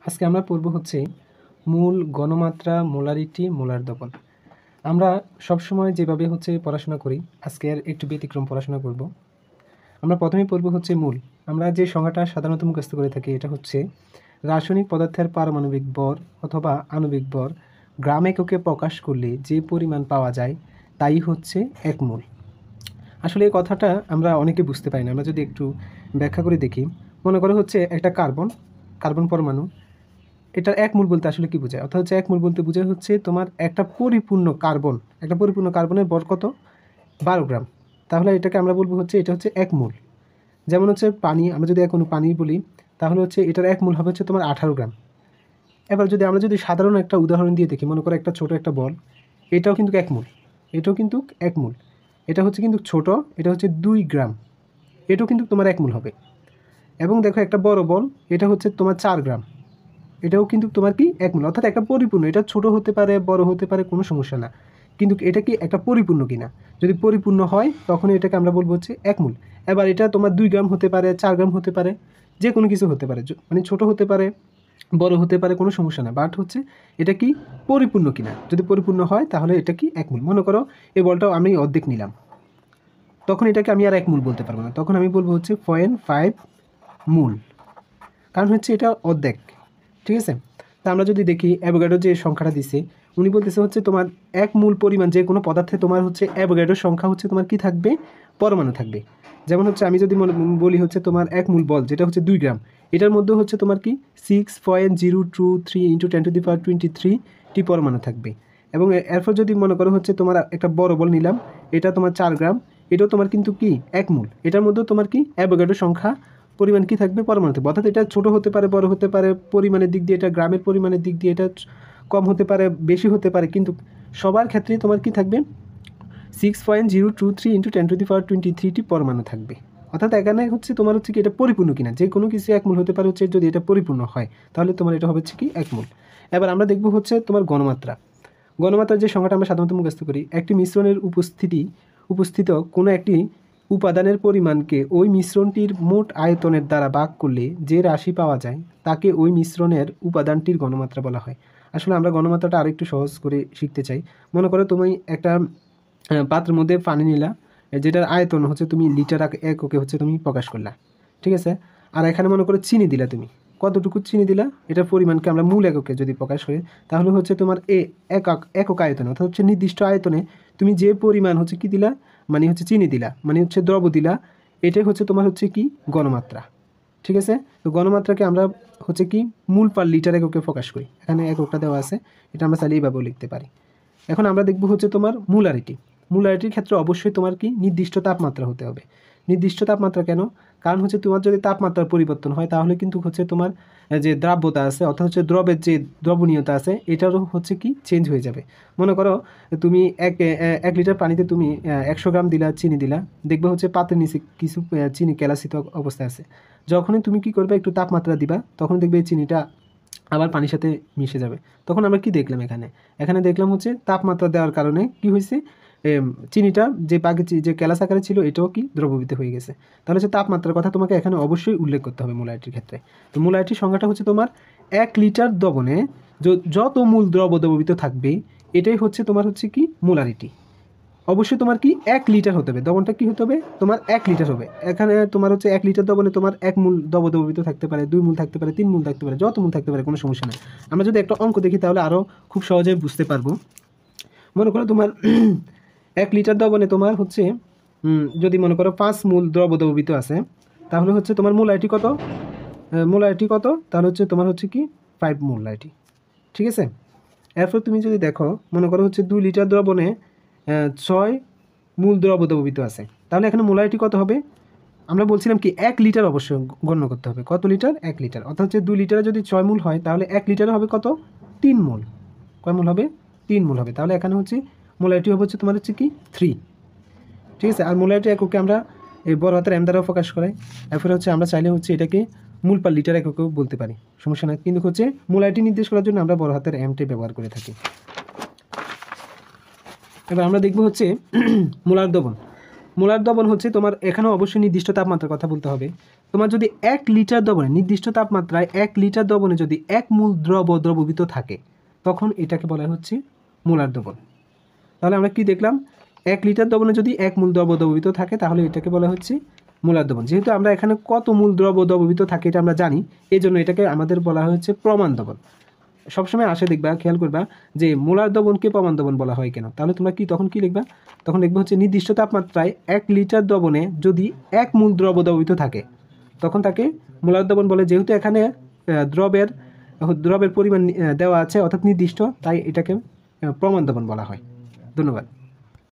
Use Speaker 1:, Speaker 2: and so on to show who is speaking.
Speaker 1: আজকে আমরা পড়ব হচ্ছে মূল, গণমাত্রা, মোলারিটি, মোলার দপন। আমরা সবসময় যেভাবে হচ্ছে পড়াশোনা করি, আজকে আর একটু ব্যতিক্রম পড়াশোনা করব। আমরা প্রথমেই পড়ব হচ্ছে মূল। আমরা যে সংখ্যাটা সাধারণত মুখস্থ করে থাকি এটা হচ্ছে রাসায়নিক পদার্থের পারমাণবিক ভর অথবা আণবিক ভর গ্রাম এককে প্রকাশ করলে যে পরিমাণ পাওয়া যায় তাই হচ্ছে এক মূল। আসলে এই কথাটা আমরা অনেকে বুঝতে পারি না। আমরা যদি একটু ব্যাখ্যা করে দেখি, মনে করো হচ্ছে একটা কার্বন পরমাণু, এটার এক মূল বলতে আসলে কি বোঝায়? অর্থাৎ হচ্ছে এক মূল বলতে বোঝায় হচ্ছে তোমার একটা পরিপূর্ণ কার্বনের ভর কত? 12 গ্রাম। তাহলে এটাকে আমরা বলবো হচ্ছে এটা হচ্ছে এক মূল। যেমন হচ্ছে পানি, আমরা যদি এখন পানি বলি তাহলে হচ্ছে এটার এক মূল হবে হচ্ছে তোমার 18 গ্রাম। এবার আমরা যদি সাধারণ একটা উদাহরণ দিয়ে দেখি, মনে করো একটা ছোট একটা বল, এটাও কিন্তু এক মূল, এটাও কিন্তু এক মূল। এটা হচ্ছে কিন্তু ছোট, এটা হচ্ছে 2 গ্রাম, এটাও কিন্তু তোমার এক মূল হবে। এবং দেখো একটা বড় বল, এটা হচ্ছে তোমার 4 গ্রাম, এটাও কিন্তু তোমার কি এক মূল। অর্থাৎ একটা পরিপূর্ণ, এটা ছোট হতে পারে বড় হতে পারে, কোনো সমস্যা না, কিন্তু এটা কি একটা পরিপূর্ণ কিনা? যদি পরিপূর্ণ হয় তখন এটাকে আমরা বলবো হচ্ছে এক মূল। এবার এটা তোমার 2 গ্রাম হতে পারে, 4 গ্রাম হতে পারে, যে কোনো কিছু হতে পারে, মানে ছোট হতে পারে বড় হতে পারে, কোনো সমস্যা না, বাট হচ্ছে এটা কি পরিপূর্ণ কিনা। যদি পরিপূর্ণ হয় তাহলে এটা কি এক মূল। মনে করো এই বলটাও আমি অর্ধেক নিলাম, তখন এটাকে আমি আর এক মূল বলতে পারবো না, তখন আমি বলবো হচ্ছে 0.5 মূল, কারণ হচ্ছে এটা অর্ধেক। ঠিক আছে? তা আমরা যদি দেখি অ্যাভোগাড্রো যে সংখ্যাটা দিছে, উনি বলতেছে হচ্ছে তোমার এক মূল পরিমাণ যে কোনো পদার্থে তোমার হচ্ছে অ্যাভোগাড্রোর সংখ্যা হচ্ছে তোমার কি থাকবে? পরমাণু থাকবে। যেমন হচ্ছে আমি যদি বলি হচ্ছে তোমার এক মূল বল যেটা হচ্ছে 2 গ্রাম, এটার মধ্যে হচ্ছে তোমার কি 6.023 × 10⁻23 টি পরমাণু থাকবে। এবং এরপর যদি মনে করো হচ্ছে তোমার একটা বড় বল নিলাম, এটা তোমার 4 গ্রাম, এটাও তোমার কিন্তু কি এক মূল, এটার মধ্যেও তোমার কি অ্যাভোগাড্রোর সংখ্যা পরিমাণ কি থাকবে? পরমাণু থাকবে। অর্থাৎ এটা ছোট হতে পারে বড় হতে পারে, পরিমাণের দিক দিয়ে এটা গ্রামের পরিমাণের দিক দিয়ে এটা কম হতে পারে বেশি হতে পারে, কিন্তু সবার ক্ষেত্রে তোমার কি থাকবে? 6.023 × 10⁻23 টি পরমাণু থাকবে। অর্থাৎ এখানে হচ্ছে তোমার হচ্ছে কি এটা পরিপূর্ণ কিনা, যে কোনো কিছু এক মূল হতে পারে হচ্ছে যদি এটা পরিপূর্ণ হয় তাহলে তোমার এটা হবে হচ্ছে কি এক মূল। এবার আমরা দেখব হচ্ছে তোমার গণমাত্রার যে সংখ্যাটা আমরা সাধারণত মুখস্থ করি, একটি মিশ্রণের উপস্থিত কোনো একটি উপাদানের পরিমাণকে ওই মিশ্রণটির মোট আয়তনের দ্বারা ভাগ করলে যে রাশি পাওয়া যায় তাকে ওই মিশ্রণের উপাদানটির গণমাত্রা বলা হয়। আসলে আমরা গণমাত্রাটা আরেকটু সহজ করে শিখতে চাই। মনে করো তুমি একটা পাত্রের মধ্যে পানি নিলা, যেটার আয়তন হচ্ছে তুমি লিটার এককে হচ্ছে তুমি প্রকাশ করলা। ঠিক আছে? আর এখানে মনে করো চিনি দিলা, তুমি কতটুকু চিনি দিলা, এটার পরিমাণকে আমরা মূল এককে যদি প্রকাশ করি তাহলে হচ্ছে তোমার একক আয়তনে, অর্থাৎ হচ্ছে নির্দিষ্ট আয়তনে তুমি যে পরিমাণ হচ্ছে কি দিলা, মানে হচ্ছে চিনি দিলা, মানে হচ্ছে দ্রব্য দিলা, এটাই হচ্ছে তোমার হচ্ছে কি গণমাত্রা। ঠিক আছে? তো গণমাত্রাকে আমরা হচ্ছে কি মূল পার লিটার এককে প্রকাশ করি। এখানে এককটা দেওয়া আছে, এটা আমরা চাইলে এইভাবেও লিখতে পারি। এখন আমরা দেখব হচ্ছে তোমার মোলারিটির ক্ষেত্রে অবশ্যই তোমার কি নির্দিষ্ট তাপমাত্রা হতে হবে। নির্দিষ্ট তাপমাত্রা কেন? কারণ হচ্ছে তোমার যদি তাপমাত্রার পরিবর্তন হয় তাহলে কিন্তু হচ্ছে তোমার যে দ্রাব্যতা আছে, অর্থাৎ হচ্ছে দ্রবের যে দ্রবণীয়তা আছে, এটারও হচ্ছে কি চেঞ্জ হয়ে যাবে। মনে করো তুমি 1 লিটার পানিতে তুমি 100 গ্রাম দিলা চিনি দিলা, দেখবে হচ্ছে পাত্রের নিচে কিছু চিনি কেলাসিত অবস্থায় আছে। যখনই তুমি কি করবে একটু তাপমাত্রা দিবা, তখন দেখবে এই চিনিটা আবার পানির সাথে মিশে যাবে। তখন আমরা কি দেখলাম? এখানে দেখলাম হচ্ছে তাপমাত্রা দেওয়ার কারণে কি হয়েছে, চিনিটা যে পাকে যে কেলাস আকারে ছিল এটাও কি দ্রবীভূত হয়ে গেছে। তাহলে হচ্ছে তাপমাত্রার কথা তোমাকে এখানে অবশ্যই উল্লেখ করতে হবে মোলারিটির ক্ষেত্রে। তো মোলারিটির সংখ্যাটা হচ্ছে তোমার 1 লিটার দ্রবণে যত মূল দ্রবীভূত থাকবে এটাই হচ্ছে তোমার হচ্ছে কি মোলারিটি। অবশ্যই তোমার কি 1 লিটার হতে হবে, দ্রবণটা কি হতে হবে তোমার 1 লিটার হবে। এখানে তোমার হচ্ছে 1 লিটার দ্রবণে তোমার 1 মূল দ্রবীভূত থাকতে পারে, 2 মূল থাকতে পারে, 3 মূল থাকতে পারে, যত মূল থাকতে পারে, কোনো সমস্যা নেই। আমরা যদি একটা অঙ্ক দেখি তাহলে আরও খুব সহজে বুঝতে পারবো। মনে করো তোমার 1 লিটার দ্রবণে তোমার হচ্ছে যদি মনে করো 5 মূল দ্রবীভূত আছে, তাহলে হচ্ছে তোমার মোলারিটি কত? তাহলে হচ্ছে তোমার হচ্ছে কি 5 মোলারিটি। ঠিক আছে? এরপর তুমি যদি দেখো, মনে করো হচ্ছে 2 লিটার দ্রবণে 6 মূল দ্রবীভূত আছে, তাহলে এখানে মোলারিটি কত হবে? আমরা বলছিলাম কি 1 লিটার অবশ্যই গণ্য করতে হবে। কত লিটার? 1 লিটার। অর্থাৎ হচ্ছে 2 লিটারে যদি 6 মূল হয় তাহলে 1 লিটারে হবে কত? 3 মূল। কয় মূল হবে? 3 মূল হবে। তাহলে এখানে হচ্ছে মোলারিটি হবে হচ্ছে তোমার হচ্ছে কি 3। ঠিক আছে? আর মোলারিটি এককে আমরা এই বড় হাতের এম দ্বারাও প্রকাশ করাই। এরপরে হচ্ছে আমরা চাইলে হচ্ছে এটাকে মূল পার লিটার এককেও বলতে পারি, সমস্যা না, কিন্তু হচ্ছে মোলারিটি নির্দেশ করার জন্য আমরা বড় হাতের এমটাই ব্যবহার করে থাকি। এবার আমরা দেখব হচ্ছে মোলার দ্রবণ। মোলার দ্রবণ হচ্ছে তোমার এখানেও অবশ্যই নির্দিষ্ট তাপমাত্রার কথা বলতে হবে। তোমার যদি 1 লিটার দ্রবণে নির্দিষ্ট তাপমাত্রায় 1 লিটার দ্রবণে যদি 1 মোল দ্রবীভূত থাকে তখন এটাকে বলা হচ্ছে মোলার দ্রবণ। তাহলে আমরা কি দেখলাম, 1 লিটার দ্রবণে যদি 1 মোল দ্রবীভূত থাকে তাহলে এটাকে বলা হচ্ছে মোলার দ্রবণ। যেহেতু আমরা এখানে কত মোল দ্রবীভূত থাকে এটা আমরা জানি, এই জন্য এটাকে আমাদের বলা হচ্ছে প্রমাণ দ্রবণ। সবসময় আসে দেখবা, খেয়াল করবা যে মোলার দ্রবণকে প্রমাণ দ্রবণ বলা হয় কেন। তাহলে তোমরা তখন কি লিখবা, তখন লিখবা হচ্ছে নির্দিষ্ট তাপমাত্রায় 1 লিটার দ্রবণে যদি 1 মোল দ্রবীভূত থাকে তখন তাকে মোলার দ্রবণ বলে। যেহেতু এখানে দ্রবের পরিমাণ দেওয়া আছে অর্থাৎ নির্দিষ্ট, তাই এটাকে প্রমাণ দ্রবণ বলা হয়। ধন্যবাদ।